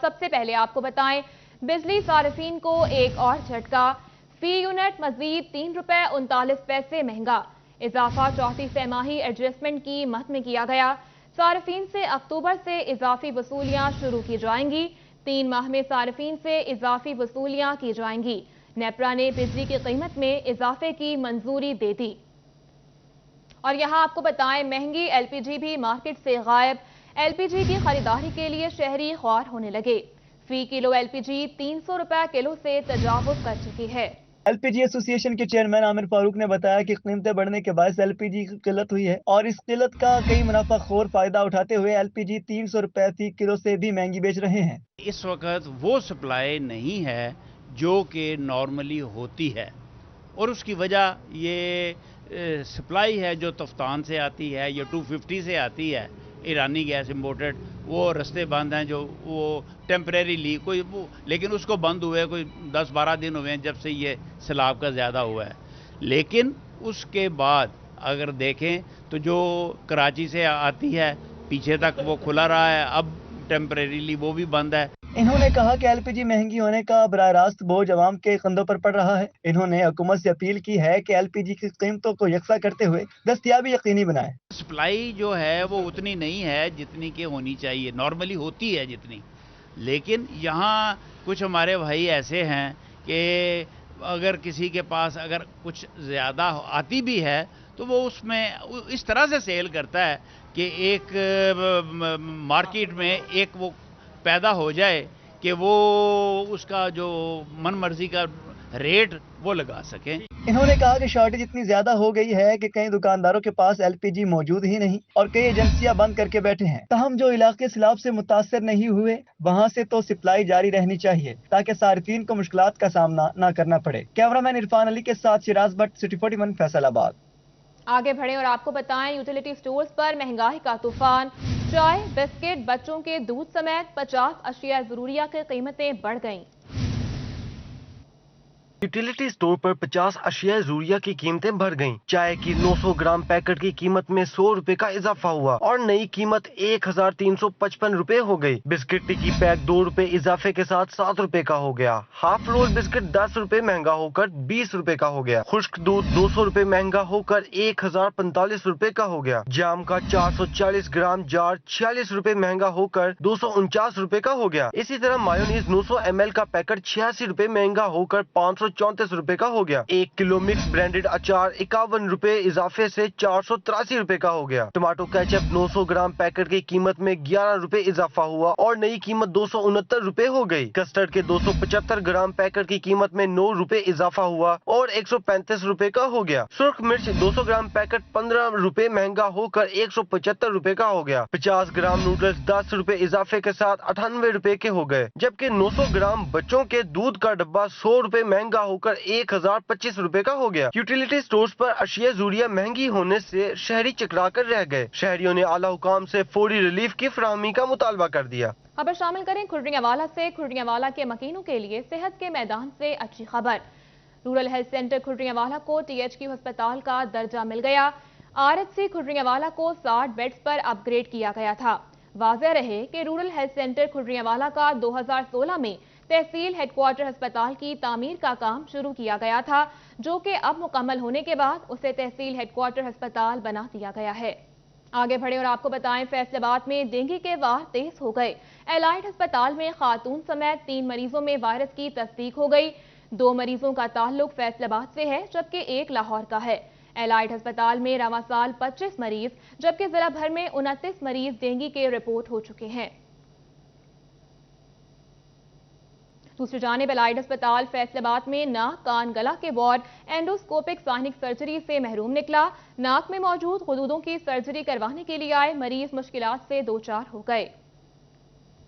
سب سے پہلے آپ کو بتائیں بجلی صارفین کو ایک اور جھٹکا، فی یونٹ مزید 3 روپے 39 پیسے مہنگا، اضافہ چوتھی سہ ماہی ایڈجسٹمنٹ کی مد میں کیا گیا، صارفین سے اکتوبر سے اضافی وصولیاں شروع کی جائیں گی، 3 ماہ میں صارفین سے اضافی وصولیاں کی جائیں گی، نیپرا نے بجلی کی قیمت میں اضافے کی منظوری دے دی۔ اور یہاں آپ کو بتائیں مہنگی ایل پی جی بھی مارکیٹ سے غائب، ایل پی جی کی خریداری کے لیے شہری خوار ہونے لگے، فی کلو ایل پی جی 300 روپے کلو سے تجاوز کر چکی ہے۔ ایل پی جی ایسوسی ایشن کے چیئرمین عامر فاروق نے بتایا کہ قیمتیں بڑھنے کے باعث ایل پی جی کی قلت ہوئی ہے اور اس قلت کا کئی منافع خور فائدہ اٹھاتے ہوئے ایل پی جی 300 روپے فی کلو سے بھی مہنگی بیچ رہے ہیں۔ اس وقت وہ سپلائی نہیں ہے جو کہ نارملی ہوتی ہے اور اس کی وجہ یہ سپلائی ہے جو تفتان سے آتی ہے یا 250 سے آتی ہے، ایرانی گیس امپورٹڈ، وہ رستے بند ہیں جو وہ ٹیمپریریلی کوئی لیکن اس کو بند ہوئے کوئی 10-12 دن ہوئے ہیں جب سے یہ سیلاب کا زیادہ ہوا ہے، لیکن اس کے بعد اگر دیکھیں تو جو کراچی سے آتی ہے پیچھے تک وہ کھلا رہا ہے، اب ٹیمپریریلی وہ بھی بند ہے۔ انہوں نے کہا کہ ایل پی جی مہنگی ہونے کا براہ راست بوجھ عوام کے کندھوں پر پڑ رہا ہے۔ انہوں نے حکومت سے اپیل کی ہے کہ ایل پی جی کی قیمتوں کو یکساں کرتے ہوئے دستیابی یقینی بنائے۔ سپلائی جو ہے وہ اتنی نہیں ہے جتنی کہ ہونی چاہیے، نارملی ہوتی ہے جتنی، لیکن یہاں کچھ ہمارے بھائی ایسے ہیں کہ اگر کسی کے پاس اگر کچھ زیادہ آتی بھی ہے تو وہ اس میں اس طرح سے سیل کرتا ہے کہ ایک مارکیٹ میں ایک وہ پیدا ہو جائے کہ وہ اس کا جو من مرضی کا ریٹ وہ لگا سکیں۔ انہوں نے کہا کہ شارٹیج اتنی زیادہ ہو گئی ہے کہ کئی دکانداروں کے پاس ایل پی جی موجود ہی نہیں اور کئی ایجنسیاں بند کر کے بیٹھے ہیں، تاہم جو علاقے سیلاب سے متاثر نہیں ہوئے وہاں سے تو سپلائی جاری رہنی چاہیے تاکہ صارفین کو مشکلات کا سامنا نہ کرنا پڑے۔ کیمرامین عرفان علی کے ساتھ شیراز بٹ، سٹی 41 فیصل آباد۔ آگے بڑھیں اور آپ کو بتائیں یوٹیلیٹی سٹورز پر مہنگائی کا طوفان، چائے، بسکٹ، بچوں کے دودھ سمیت 50 اشیاء ضروریہ کی قیمتیں بڑھ گئیں۔ یوٹیلیٹی سٹور پر 50 اشیاء ضروریہ کی قیمتیں بڑھ گئیں۔ چائے کی 900 گرام پیکٹ کی قیمت میں 100 روپے کا اضافہ ہوا اور نئی قیمت 1355 روپے ہو گئی۔ بسکٹ کی پیک 2 روپے اضافے کے ساتھ 7 روپے کا ہو گیا۔ ہاف رول بسکٹ 10 روپے مہنگا ہو کر 20 روپے کا ہو گیا۔ خشک دودھ 200 روپے مہنگا ہو کر 1045 روپے کا ہو گیا۔ جام کا 440 گرام جار 46 روپے مہنگا ہو کر 249 روپے کا ہو گیا۔ اسی طرح مایونیز 900 ml کا پیکٹ 86 روپے مہنگا ہو کر 534 روپے کا ہو گیا۔ 1 کلو مکس برانڈڈ اچار 51 روپے اضافے سے 483 روپے کا ہو گیا۔ ٹماٹو کیچپ 900 گرام پیکٹ کی قیمت میں 11 روپے اضافہ ہوا اور نئی قیمت 269 روپے ہو گئی۔ کسٹرڈ کے 275 گرام پیکٹ کی قیمت میں 9 روپے اضافہ ہوا اور 135 روپے کا ہو گیا۔ سرخ مرچ 200 گرام پیکٹ 15 روپے مہنگا ہو کر 175 روپے کا ہو گیا۔ 50 گرام نوڈلز 10 روپے اضافے کے ساتھ 98 روپے کے ہو گئے، جبکہ 900 گرام بچوں کے دودھ کا ڈبہ 100 روپے مہنگا ہو کر 1025 روپے کا ہو گیا۔ یوٹیلیٹی سٹورز پر اشیاء ضروریہ مہنگی ہونے سے شہری چکرا کر رہ گئے۔ شہریوں نے اعلیٰ حکام سے فوری ریلیف کی فراہمی کا مطالبہ کر دیا۔ خبر شامل کریں کھرڈیاں والا سے۔ کھرڈیاں والا کے مکینوں کے لیے صحت کے میدان سے اچھی خبر، رورل ہیلتھ سینٹر کھرڈیاں والا کو ٹی ایچ کیو ہسپتال کا درجہ مل گیا۔ آر ایچ سی کھرڈیاں والا کو 60 بیڈز پر اپ گریڈ کیا گیا تھا۔ واضح رہے کہ رورل ہیلتھ سینٹر کھرڈیاں والا کا 2016 میں تحصیل ہیڈ کوارٹر ہسپتال کی تعمیر کا کام شروع کیا گیا تھا، جو کہ اب مکمل ہونے کے بعد اسے تحصیل ہیڈ کوارٹر ہسپتال بنا دیا گیا ہے۔ آگے بڑھیں اور آپ کو بتائیں فیصل آباد میں ڈینگی کے وار تیز ہو گئے۔ الائٹ ہسپتال میں خاتون سمیت 3 مریضوں میں وائرس کی تصدیق ہو گئی۔ 2 مریضوں کا تعلق فیصل آباد سے ہے جبکہ 1 لاہور کا ہے۔ الائٹ ہسپتال میں رواں سال 25 مریض جبکہ ضلع بھر میں 29 مریض ڈینگی کے رپورٹ ہو چکے ہیں۔ دوسری جانب الائٹ ہسپتال فیصل آباد میں ناک کان گلا کے وارڈ اینڈوسکوپک سائنک سرجری سے محروم نکلا۔ ناک میں موجود غدودوں کی سرجری کروانے کے لیے آئے مریض مشکلات سے دوچار ہو گئے۔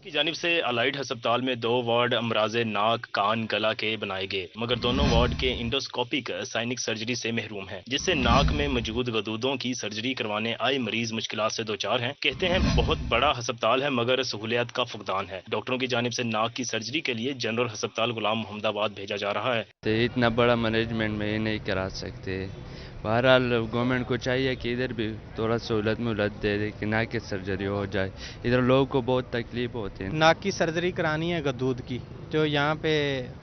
کی جانب سے الائٹ ہسپتال میں 2 وارڈ امراض ناک کان گلا کے بنائے گئے، مگر دونوں وارڈ کے انڈوسکوپک سائنک سرجری سے محروم ہیں، جس سے ناک میں موجود غدودوں کی سرجری کروانے آئے مریض مشکلات سے دوچار ہیں۔ کہتے ہیں بہت بڑا ہسپتال ہے مگر سہولیات کا فقدان ہے۔ ڈاکٹروں کی جانب سے ناک کی سرجری کے لیے جنرل ہسپتال غلام محمد آباد بھیجا جا رہا ہے۔ اتنا بڑا مینجمنٹ میں نہیں کرا سکتے، बहरहाल गवर्नमेंट को चाहिए कि इधर भी थोड़ा सहूलत दे दे कि नाक की सर्जरी हो जाए, इधर लोगों को बहुत तकलीफ होती है। नाक की सर्जरी करानी है गदूद की, जो यहाँ पे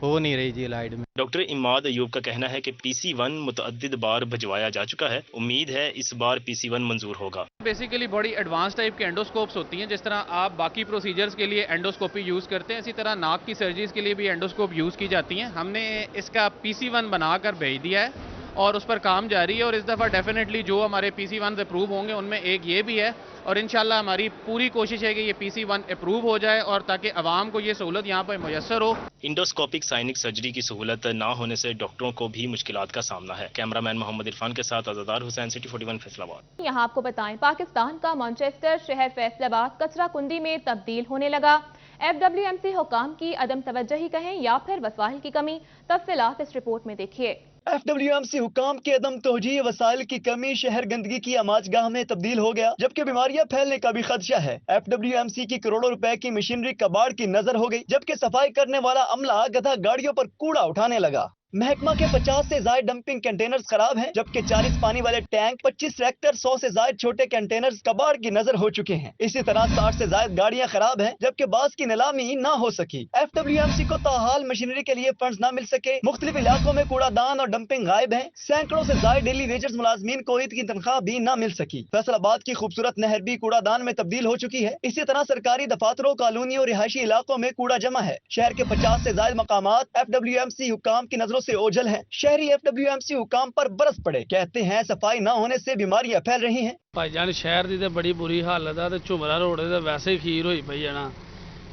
हो नहीं रही जी लाइट में। डॉक्टर इमाद अयूब का कहना है कि PC1 मुतअद्दिद बार भिजवाया जा चुका है, उम्मीद है इस बार PC1 मंजूर होगा। बेसिकली बड़ी एडवांस टाइप के एंडोस्कोप्स होती हैं, जिस तरह आप बाकी प्रोसीजर्स के लिए एंडोस्कोपी यूज़ करते हैं, इसी तरह नाक की सर्जरीज के लिए भी एंडोस्कोप यूज़ की जाती हैं। हमने इसका PC1 बनाकर भेज दिया है और उस पर काम जारी है, और इस दफ़ा डेफिनेटली जो हमारे PC1 अप्रूव होंगे उनमें एक ये भी है, और इंशाल्लाह हमारी पूरी कोशिश है कि ये PC1 अप्रूव हो जाए और ताकि आवाम को ये सहूलत यहाँ पर मुयस्सर हो। इंडोस्कोपिक साइनिक सर्जरी की सहूलत ना होने से डॉक्टरों को भी मुश्किलात का सामना है। कैमरामैन मोहम्मद इरफान के साथ अज़ादार हुसैन, सिटी 41 फैसलाबाद। यहाँ आपको बताएं, पाकिस्तान का मैनचेस्टर शहर फैसलाबाद कचरा कुंडी में तब्दील होने लगा। FWMC हुकाम की अदम तवज्जोही कहें या फिर वसाइल की कमी, तफसीलात इस रिपोर्ट में देखिए। FWMC हुकाम के अदम तोजीह वसाइल की कमी शहर गंदगी की आमाजगाह में तब्दील हो गया, जबकि बीमारियां फैलने का भी खदशा है। FWMC की करोड़ों रुपए की मशीनरी कबाड़ की नजर हो गई, जबकि सफाई करने वाला अमला गधा गाड़ियों पर कूड़ा उठाने लगा। महकमा के 50 से ज्यादा डंपिंग कंटेनर्स खराब हैं, जबकि 40 पानी वाले टैंक, 25 ट्रैक्टर, 100 से ज्यादा छोटे कंटेनर्स कबाड़ की नजर हो चुके हैं। इसी तरह 60 से ज्यादा गाड़ियां खराब हैं, जबकि बास की नीलामी ना हो सकी। FWMC को ताहाल मशीनरी के लिए फंड्स ना मिल सके। मुख्तलिफ इलाकों में कूड़ादान और डंपिंग गायब है। सैकड़ों से ज्यादा डेली वेजर्स मुलाजमीन को ईद की तनख्वाह भी ना मिल सकी। फैसलाबाद की खूबसूरत नहर भी कूड़ादान में तब्दील हो चुकी है। इसी तरह सरकारी दफातरों, कॉलोनियों और रिहायशी इलाकों में कूड़ा जमा है। शहर के 50 से ज्यादा मकामात FWMC हुकाम की नजरों से ओझल है। शहरी FWMC हुकाम पर बरस पड़े, कहते हैं सफाई न होने से बीमारियां फैल रही हैं। भाईजान शहर की तो बड़ी बुरी हालत है, झुमरा रोड तो वैसे ही खीर हुई पई है ना,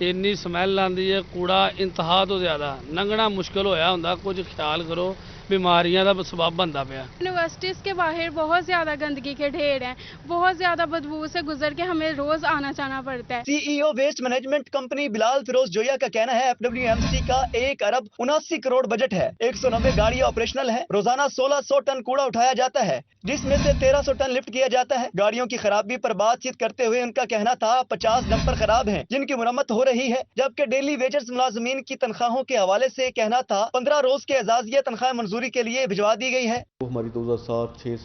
इन्नी स्मैल आती है, कूड़ा इंतहा तो ज्यादा, लंघना मुश्किल होया हुंदा। कुछ ख्याल करो, बीमारियां का सबब बनता पाया। यूनिवर्सिटीज के बाहर बहुत ज्यादा गंदगी के ढेर हैं, बहुत ज्यादा बदबू से गुजर के हमें रोज आना जाना पड़ता है। CEO waste management company Bilal Firoz Zoya का कहना है FWMC का 1 अरब 79 करोड़ बजट है। 190 गाड़ियां ऑपरेशनल है। रोजाना 1600 टन कूड़ा उठाया जाता है, जिसमें से 1300 टन लिफ्ट किया जाता है। गाड़ियों की खराबी पर बातचीत करते हुए उनका कहना था 50 डंपर खराब हैं, जिनकी मुरम्मत हो रही है, जबकि डेली वेजर्स मुलाजमीन की तनख्वाहों के हवाले से कहना था 15 रोज के एजाजिया तनख्वाह मंजूरी के लिए भिजवा दी गई है। वो हमारी 2007-06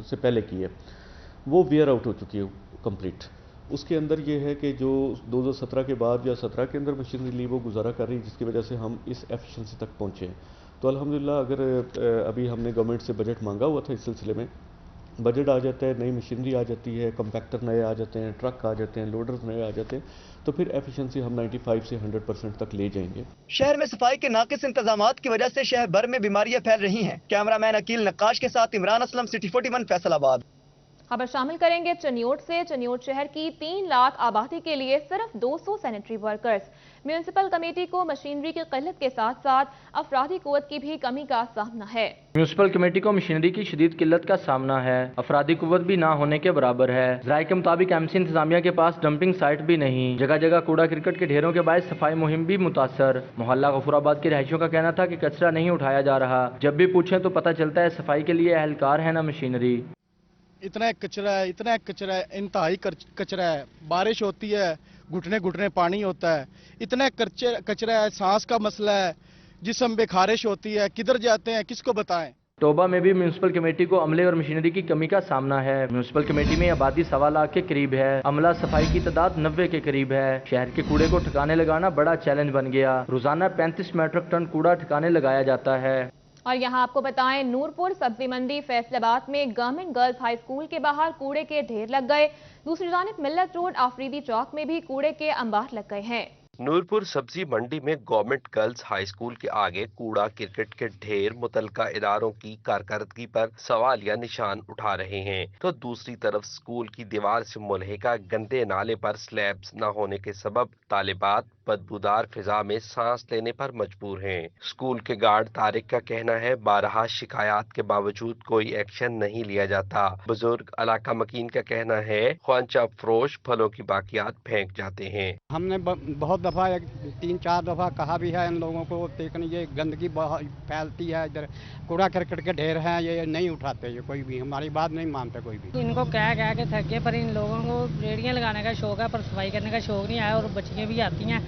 से पहले की है, वो वेयर आउट हो चुकी है कंप्लीट। उसके अंदर ये है कि जो 2017 के बाद या 17 के अंदर मशीनरी ली वो गुजारा कर रही है, जिसकी वजह से हम इस एफिशिएंसी तक पहुंचे हैं। तो अल्हम्दुलिल्लाह, अगर अभी हमने गवर्नमेंट से बजट मांगा हुआ था, इस सिलसिले में बजट आ जाता है, नई मशीनरी आ जाती है, कंपैक्टर नए आ जाते हैं, ट्रक आ जाते हैं, लोडर्स नए आ जाते हैं, तो फिर एफिशिएंसी हम 95 से 100% तक ले जाएंगे। शहर में सफाई के नाकिस इंतजामात की वजह से शहर भर में बीमारियां फैल रही हैं। कैमरामैन अकील नक्काश के साथ इमरान असलम, सिटी 41 फैसलाबाद। खबर शामिल करेंगे चनियोट से। चनियोट शहर की 3 लाख आबादी के लिए सिर्फ 200 सैनिटरी वर्कर्स। म्यूनिसिपल कमेटी को मशीनरी की किल्लत के साथ साथ अफरादी कुव्वत की भी कमी का सामना है। म्यूनिसिपल कमेटी को मशीनरी की शदीद किल्लत का सामना है, अफरादी कुव्वत भी ना होने के बराबर है। ज़राए के मुताबिक MC इंतजामिया के पास डंपिंग साइट भी नहीं, जगह जगह कूड़ा क्रिकेट के ढेरों के बायस सफाई मुहिम भी मुतासर। मोहल्ला गफूराबाद के रहायशियों का कहना था कि कचरा नहीं उठाया जा रहा, जब भी पूछें तो पता चलता है सफाई के लिए एहलकार है न मशीनरी। इतना कचरा है, इंतहाई कचरा है। बारिश होती है, घुटने घुटने पानी होता है। इतना कचरा है, सांस का मसला है, जिस्म में खारिश होती है। किधर जाते हैं, किसको बताएं। टोबा में भी म्यूनिसिपल कमेटी को अमले और मशीनरी की कमी का सामना है। म्यूनिसिपल कमेटी में आबादी 1.25 लाख के करीब है, अमला सफाई की तादाद 90 के करीब है। शहर के कूड़े को ठिकाने लगाना बड़ा चैलेंज बन गया। रोजाना 35 मीट्रिक टन कूड़ा ठिकाने लगाया जाता है। और यहाँ आपको बताएं, नूरपुर सब्जी मंडी फैसलाबाद में गवर्नमेंट गर्ल्स हाई स्कूल के बाहर कूड़े के ढेर लग गए। दूसरी जानिब मिल्लत रोड आफरीदी चौक में भी कूड़े के अंबार लग गए हैं। नूरपुर सब्जी मंडी में गवर्नमेंट गर्ल्स हाई स्कूल के आगे कूड़ा क्रिकेट के ढेर मुतलका इदारों की कारकर्दगी पर सवालिया निशान उठा रहे हैं, तो दूसरी तरफ स्कूल की दीवार से मुल्हिका गंदे नाले पर स्लैब्स न होने के सबब तालिबात बदबूदार फिजा में सांस लेने पर मजबूर हैं। स्कूल के गार्ड तारिक का कहना है 12 शिकायत के बावजूद कोई एक्शन नहीं लिया जाता। बुजुर्ग अलाका मकीन का कहना है ख्वांचा फरोश फलों की बाकियात फेंक जाते हैं। हमने बहुत दफा 3-4 दफा कहा भी है इन लोगों को, लेकिन ये गंदगी बहुत फैलती है, इधर कूड़ा करकट के ढेर हैं, ये नहीं उठाते, ये कोई भी हमारी बात नहीं मानते कोई भी। इनको कह के थके, पर इन लोगों को रेडियां लगाने का शौक है, पर सफाई करने का शौक नहीं आया। और बच्चियाँ भी आती हैं,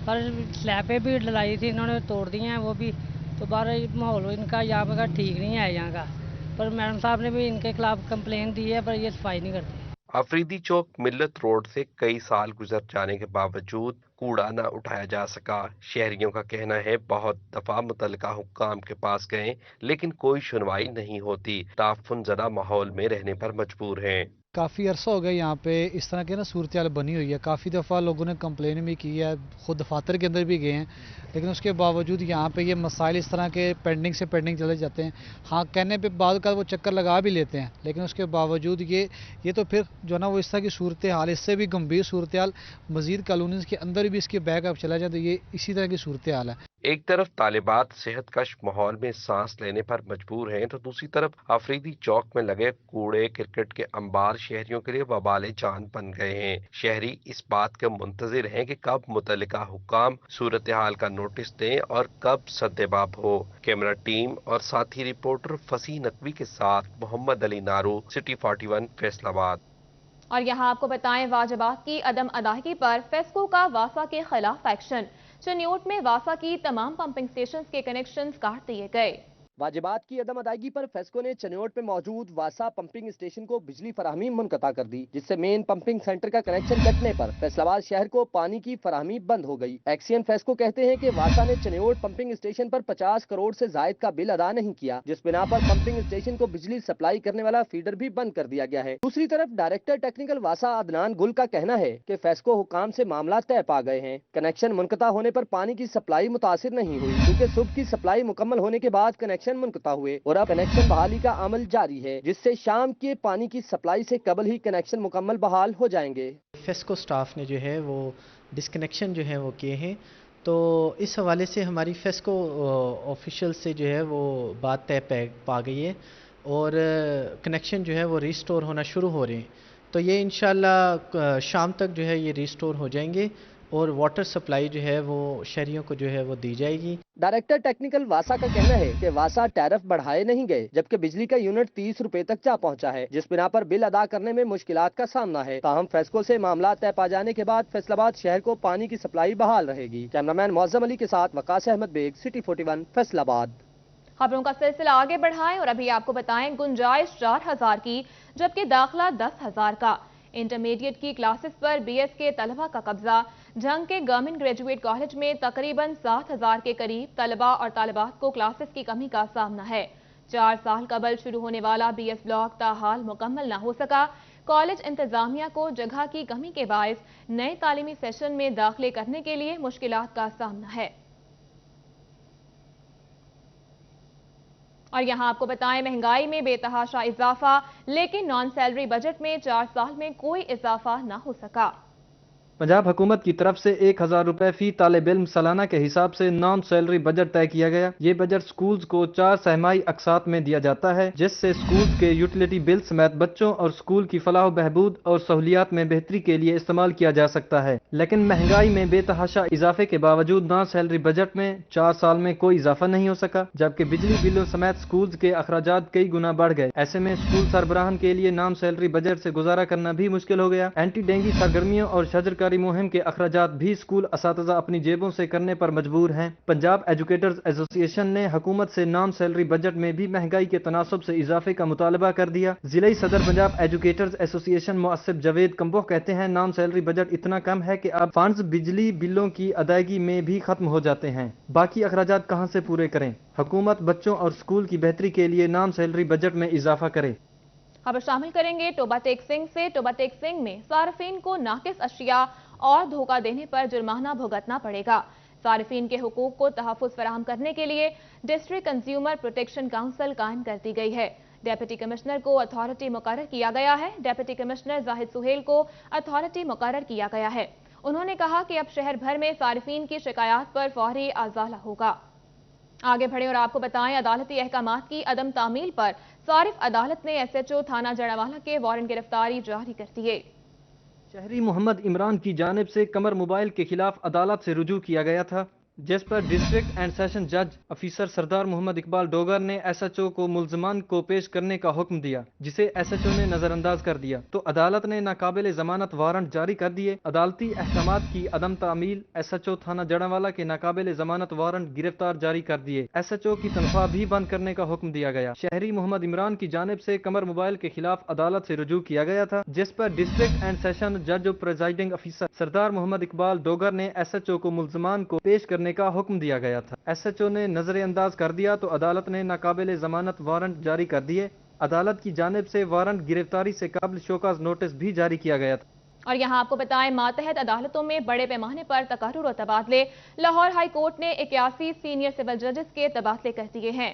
पर स्लैबें भी डलाई थी, इन्होंने तोड़ दी हैं वो भी। तो बाहर माहौल इनका यहाँ का ठीक नहीं है यहाँ का, पर मैडम साहब ने भी इनके खिलाफ कंप्लेन दी है, पर ये सफाई नहीं करते। अफरीदी चौक मिल्लत रोड से कई साल गुजर जाने के बावजूद कूड़ा न उठाया जा सका। शहरियों का कहना है बहुत दफा मुतल्लिका हुक्काम के पास गए लेकिन कोई सुनवाई नहीं होती। ताफुन ज़दा माहौल में रहने पर मजबूर हैं। काफ़ी अरसा हो गया यहाँ पे इस तरह की ना सूरत हाल बनी हुई है। काफ़ी दफ़ा लोगों ने कंप्लेन भी की है, खुद दफातर के अंदर भी गए हैं, लेकिन उसके बावजूद यहाँ पे ये मसाइल इस तरह के पेंडिंग से पेंडिंग चले जाते हैं। हाँ, कहने पे बाद का वो चक्कर लगा भी लेते हैं, लेकिन उसके बावजूद ये तो फिर जो ना वो इस तरह की सूरत हाल, इससे भी गंभीर सूरत हाल मज़ीद कॉलोनीज़ के अंदर भी इसके बैक अप चला जाए तो ये इसी तरह की सूरत हाल है। एक तरफ तालिबात सेहतकश माहौल में सांस लेने पर मजबूर हैं तो दूसरी तरफ अफरीदी चौक में लगे कूड़े क्रिकेट के अंबार शहरियों के लिए वबाले जान बन गए हैं। शहरी इस बात के मुंतजिर हैं कि कब मुतल्लिका हुक्काम सूरत हाल का नोटिस दें और कब सद्देबाब हो। कैमरा टीम और साथी रिपोर्टर फसी नकवी के साथ मोहम्मद अली नारू, सिटी 41 फैसलाबाद। और यहाँ आपको बताएं, वाजिबात की अदम अदायगी पर फेस्को का वासा के खिलाफ एक्शन। चन्योट में वासा की तमाम पंपिंग स्टेशंस के कनेक्शंस काट दिए गए। वाजिबात की अदम अदायगी पर फेस्को ने चन्योट में मौजूद वासा पंपिंग स्टेशन को बिजली फराहमी मुनक़ता कर दी, जिससे मेन पंपिंग सेंटर का कनेक्शन कटने पर फैसलाबाद शहर को पानी की फराहमी बंद हो गई। एक्सियन फेस्को कहते हैं कि वासा ने चन्योट पंपिंग स्टेशन पर 50 करोड़ से जायद का बिल अदा नहीं किया, जिस बिना पर पंपिंग स्टेशन को बिजली सप्लाई करने वाला फीडर भी बंद कर दिया गया है। दूसरी तरफ डायरेक्टर टेक्निकल वासा अदनान गुल का कहना है कि फेस्को हुकाम से मामला तय पा गए हैं। कनेक्शन मुनक़ता होने पर पानी की सप्लाई मुतासिर नहीं हुई, क्योंकि सुबह की सप्लाई मुकम्मल होने के बाद कनेक्शन मुनक़ता हुए और अब कनेक्शन बहाली का अमल जारी है, जिससे शाम के पानी की सप्लाई से कबल ही कनेक्शन मुकम्मल बहाल हो जाएंगे। फेस्को स्टाफ ने जो है वो डिस्कनेक्शन जो है वो किए हैं, तो इस हवाले से हमारी फेस्को ऑफिशियल से जो है वो बात तय पा गई है और कनेक्शन जो है वो रिस्टोर होना शुरू हो रहे हैं। तो ये इंशाल्लाह शाम तक जो है ये रिस्टोर हो जाएंगे और वाटर सप्लाई जो है वो शहरियों को जो है वो दी जाएगी। डायरेक्टर टेक्निकल वासा का कहना है कि वासा टैरिफ बढ़ाए नहीं गए, जबकि बिजली का यूनिट 30 रुपए तक जा पहुंचा है, जिस बिना पर बिल अदा करने में मुश्किलात का सामना है। ताहम फेस्को से मामला तय पा जाने के बाद फैसलाबाद शहर को पानी की सप्लाई बहाल रहेगी। कैमरामैन मौजम अली के साथ वकास अहमद बेग, सिटी 41 फैसलाबाद। खबरों का सिलसिला आगे बढ़ाएं और अभी आपको बताएं, गुंजाइश 4000 की जबकि दाखिला 10,000 का। इंटरमीडिएट की क्लासेस पर बीएस के तलबा का कब्जा। झंग के गवर्नमेंट ग्रेजुएट कॉलेज में तकरीबन 7,000 के करीब तलबा और तालिबात को क्लासेस की कमी का सामना है। 4 साल कबल शुरू होने वाला बीएस ब्लॉक ताहाल मुकम्मल न हो सका। कॉलेज इंतजामिया को जगह की कमी के बायस नए तालीमी सेशन में दाखिले करने के लिए मुश्किलात का सामना है। और यहाँ आपको बताएं, महंगाई में बेतहाशा इजाफा, लेकिन नॉन सैलरी बजट में 4 साल में कोई इजाफा न हो सका। पंजाब हुकूमत की तरफ से 1000 रुपए फी तालिब इल्म सालाना के हिसाब से नॉन सैलरी बजट तय किया गया। ये बजट स्कूल्स को 4 सहमाही अकसात में दिया जाता है, जिससे स्कूल्स के यूटिलिटी बिल समेत बच्चों और स्कूल की फलाह बहबूद और सहूलियात में बेहतरी के लिए इस्तेमाल किया जा सकता है। लेकिन महंगाई में बेतहाशा इजाफे के बावजूद नॉन सैलरी बजट में 4 साल में कोई इजाफा नहीं हो सका, जबकि बिजली बिलों समेत स्कूल्स के अखराजात कई गुना बढ़ गए। ऐसे में स्कूल सरबराहान के लिए नॉन सैलरी बजट से गुजारा करना भी मुश्किल हो गया। एंटी डेंगू सरगर्मियों और शजरकारी मुहिम के अखराजात भी स्कूल असातिज़ा अपनी जेबों से करने पर मजबूर हैं। पंजाब एजुकेटर्स एसोसिएशन ने हुकूमत से नॉन सैलरी बजट में भी महंगाई के तनासब से इजाफे का मुतालबा कर दिया। जिलाई सदर पंजाब एजुकेटर्स एसोसिएशन मुअस्सिब जावेद कंबोह कहते हैं, नॉन सैलरी बजट इतना कम है कि अब फंड्स बिजली बिलों की अदायगी में भी खत्म हो जाते हैं। बाकी अखराजात कहां से पूरे करें? हुकूमत बच्चों और स्कूल की बेहतरी के लिए नॉन सैलरी बजट में इजाफा करे। अब शामिल करेंगे टोबा टेक सिंह से। टोबा टेक सिंह में सार्फिन को नाकिस अशिया और धोखा देने पर जुर्माना भुगतना पड़ेगा। सार्फिन के हुकूक को तहफ़्फ़ुज़ फराहम करने के लिए डिस्ट्रिक्ट कंज्यूमर प्रोटेक्शन काउंसिल कायम कर दी गई है। डेप्यूटी कमिश्नर को अथॉरिटी मुकर्रर किया गया है। डेप्यूटी कमिश्नर जाहिद सुहेल को अथॉरिटी मुकर्रर किया गया है। उन्होंने कहा कि अब शहर भर में सार्फिन की शिकायत पर फौरी अजाला होगा। आगे बढ़े और आपको बताएं, अदालती अहकामात की अदम तामील पर सारिफ अदालत ने एसएचओ थाना जड़ावाला के वारंट गिरफ्तारी जारी कर दिए। शहरी मोहम्मद इमरान की जानिब से कमर मोबाइल के खिलाफ अदालत से रुजू किया गया था। जिस पर डिस्ट्रिक्ट एंड सेशन जज ऑफिसर सरदार मोहम्मद इकबाल डोगर ने SHO को मुल्जमान को पेश करने का हुक्म दिया, जिसे SHO ने नजरअंदाज कर दिया तो अदालत ने नाकाबिल जमानत वारंट जारी कर दिए। अदालती अहकामात की अदम तामील SHO थाना जड़ावाला के नाकाबिल जमानत वारंट गिरफ्तार जारी कर दिए। SHO की तनख्वाह भी बंद करने का हुक्म दिया गया। शहरी मोहम्मद इमरान की जानिब से कमर मोबाइल के खिलाफ अदालत से रुजू किया गया था, जिस पर डिस्ट्रिक्ट एंड सेशन जज और प्रेजाइडिंग ऑफिसर सरदार मोहम्मद इकबाल डोगर ने SHO को मुल्जमान को पेश करने का हुक्म दिया गया था। SHO ने नजरअंदाज कर दिया तो अदालत ने नाकाबिल जमानत वारंट जारी कर दिए। अदालत की जानिब से वारंट गिरफ्तारी से काबिल शोकाज नोटिस भी जारी किया गया था। और यहाँ आपको बताएं, मातहत अदालतों में बड़े पैमाने पर तकर्रुर और तबादले। लाहौर हाई कोर्ट ने 81 सीनियर सिविल जजेस के तबादले कर दिए हैं।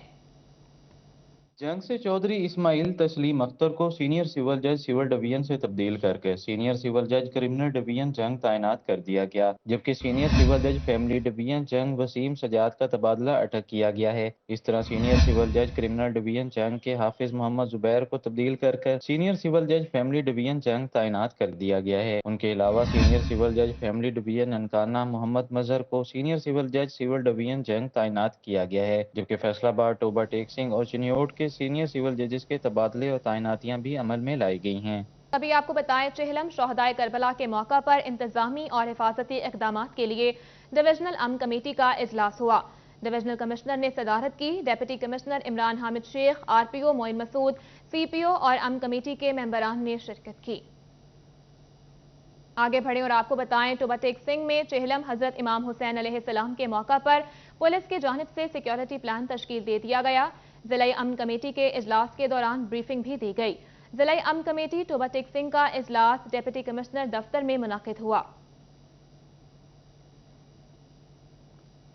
जंग से चौधरी इस्माइल तस्लीम अख्तर को सीनियर सिविल जज सिविल डिवीजन से तब्दील करके सीनियर सिविल जज क्रिमिनल डिवीजन जंग तैनात कर दिया गया, जबकि सीनियर सिविल जज फैमिली डिवीजन जंग वसीम सजाद का तबादला अटक किया गया है। इस तरह सीनियर सिविल जज क्रिमिनल डिवीजन जंग के हाफिज मोहम्मद जुबैर को तब्दील कर सीनियर सिविल जज फैमिली डिवीजन जंग तैनात कर दिया गया है। उनके अलावा सीनियर सिविल जज फैमिली डिवीजन ननकाना मोहम्मद मजहर को सीनियर सिविल जज सिविल डिवीजन जंग तैनात किया गया है, जबकि फैसलाबाद, टोबा टेक सिंह और चिन्योट के सीनियर सिविल जजेस के तबादले और तैनातियां भी अमल में लाई गई हैं। अभी आपको बताएं, चेहलम शोहदाए करबला के मौका पर इंतजामी और हिफाजती इकदाम के लिए डिविजनल अमन कमेटी का इजलास हुआ। डिविजनल कमिश्नर ने सदारत की। Deputy commissioner Imran Hamid Sheikh, RPO Moin Masood, CPO और अमन कमेटी के मेंबरान ने शिरकत की। आगे बढ़े और आपको बताएं, टोबा टेक सिंह में चेहलम हजरत इमाम हुसैन अलैहिस्सलाम के मौका पर पुलिस की जानिब से सिक्योरिटी प्लान तश्कील दे दिया गया। जिला अमन कमेटी के इजलास के दौरान ब्रीफिंग भी दी गई। जिला अमन कमेटी टोबा टेक सिंह का इजलास डिप्टी कमिश्नर दफ्तर में मुनाकिद हुआ।